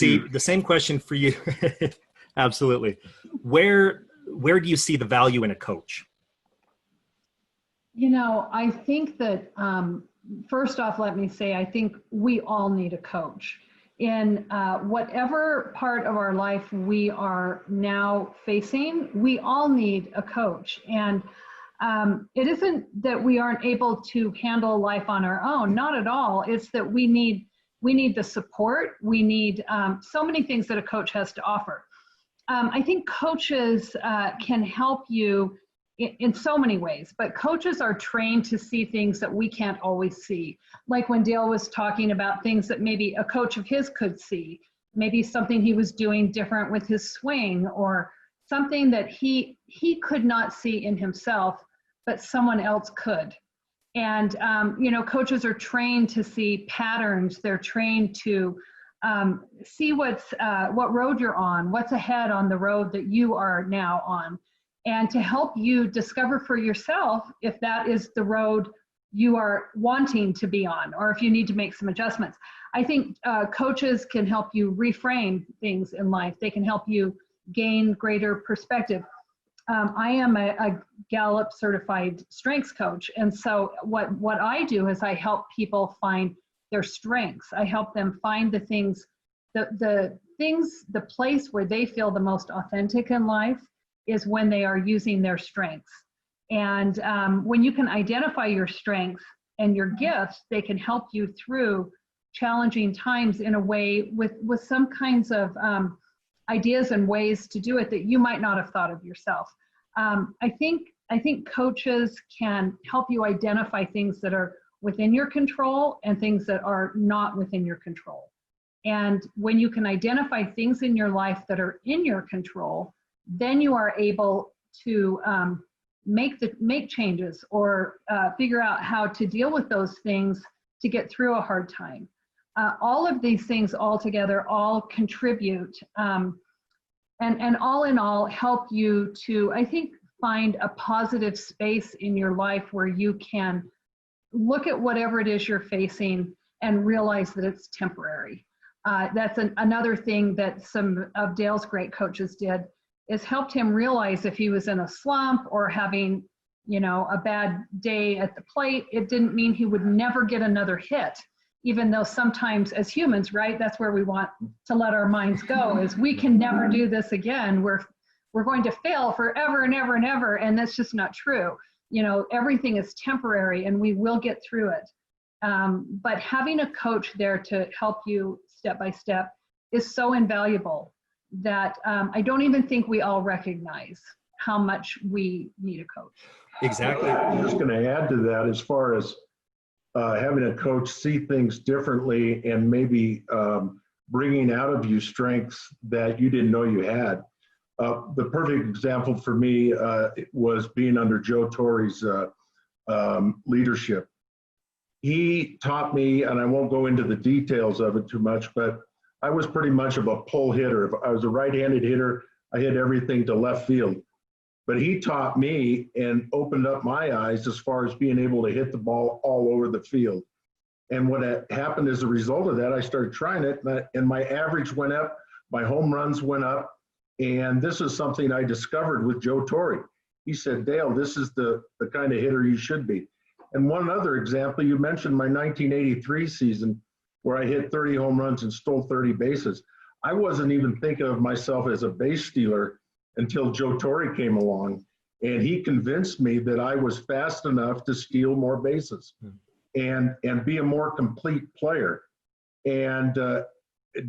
Nancy, the same question for you. Absolutely. Where do you see the value in a coach? I think that first off, let me say, I think we all need a coach. In whatever part of our life we are now facing, we all need a coach. And it isn't that we aren't able to handle life on our own, not at all. It's that we need the support. We need so many things that a coach has to offer. I think coaches can help you in so many ways, but coaches are trained to see things that we can't always see. Like when Dale was talking about things that maybe a coach of his could see, maybe something he was doing different with his swing, or something that he could not see in himself, but someone else could. And, coaches are trained to see patterns. They're trained to see what road you're on, what's ahead on the road that you are now on, and to help you discover for yourself if that is the road you are wanting to be on, or if you need to make some adjustments. I think coaches can help you reframe things in life. They can help you gain greater perspective. I am a Gallup certified strengths coach. And so what I do is I help people find their strengths. I help them find the things, the place where they feel the most authentic in life is when they are using their strengths. And when you can identify your strengths and your gifts, they can help you through challenging times in a way with some kinds of ideas and ways to do it that you might not have thought of yourself. I think coaches can help you identify things that are within your control and things that are not within your control. And when you can identify things in your life that are in your control, then you are able to make changes or figure out how to deal with those things to get through a hard time. All of these things all together all contribute and all in all help you to, I think, find a positive space in your life where you can look at whatever it is you're facing and realize that it's temporary. That's another thing that some of Dale's great coaches did, is helped him realize if he was in a slump or having, a bad day at the plate, it didn't mean he would never get another hit, even though sometimes as humans, right, that's where we want to let our minds go, is we can never do this again. We're going to fail forever and ever and ever, and that's just not true. Everything is temporary and we will get through it. But having a coach there to help you step by step is so invaluable that I don't even think we all recognize how much we need a coach. Exactly. I'm just going to add to that, as far as having a coach see things differently and maybe bringing out of you strengths that you didn't know you had. The perfect example for me was being under Joe Torre's leadership. He taught me, and I won't go into the details of it too much, but I was pretty much of a pull hitter. If I was a right-handed hitter, I hit everything to left field. But he taught me and opened up my eyes as far as being able to hit the ball all over the field. And what happened as a result of that, I started trying it, and my average went up, my home runs went up. And this is something I discovered with Joe Torre. He said, Dale, this is the kind of hitter you should be. And one other example, you mentioned my 1983 season where I hit 30 home runs and stole 30 bases. I wasn't even thinking of myself as a base stealer until Joe Torre came along, and he convinced me that I was fast enough to steal more bases and be a more complete player. And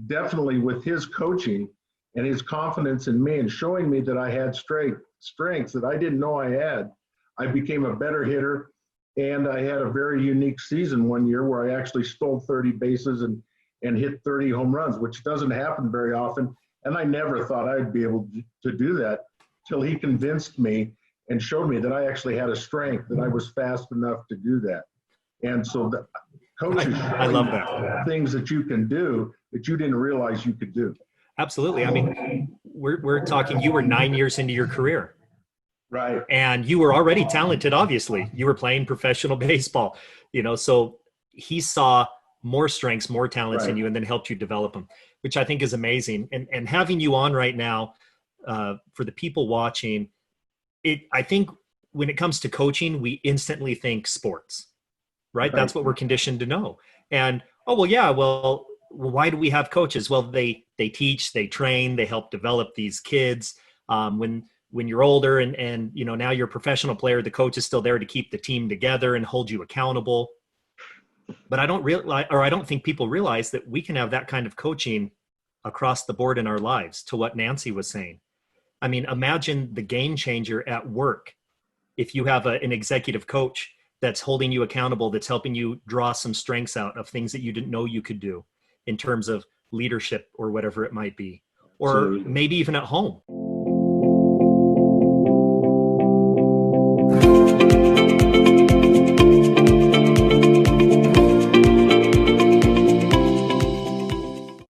definitely with his coaching and his confidence in me and showing me that I had strengths that I didn't know I had, I became a better hitter. And I had a very unique season one year where I actually stole 30 bases and hit 30 home runs, which doesn't happen very often. And I never thought I'd be able to do that till he convinced me and showed me that I actually had a strength, that I was fast enough to do that. And so the coaches, I love that. Things that you can do that you didn't realize you could do. Absolutely. I mean, we're talking, you were 9 years into your career. Right. And you were already talented, obviously. You were playing professional baseball, so he saw more strengths, more talents in you, and then helped you develop them, which I think is amazing. And having you on right now, for the people watching, I think when it comes to coaching, we instantly think sports, right? That's what we're conditioned to know. And, oh, well, yeah, well, why do we have coaches? Well, they teach, they train, they help develop these kids. When you're older and now you're a professional player, the coach is still there to keep the team together and hold you accountable. But I don't think people realize that we can have that kind of coaching across the board in our lives, to what Nancy was saying. I mean, imagine the game changer at work. If you have an executive coach that's holding you accountable, that's helping you draw some strengths out of things that you didn't know you could do in terms of leadership or whatever it might be, or maybe even at home.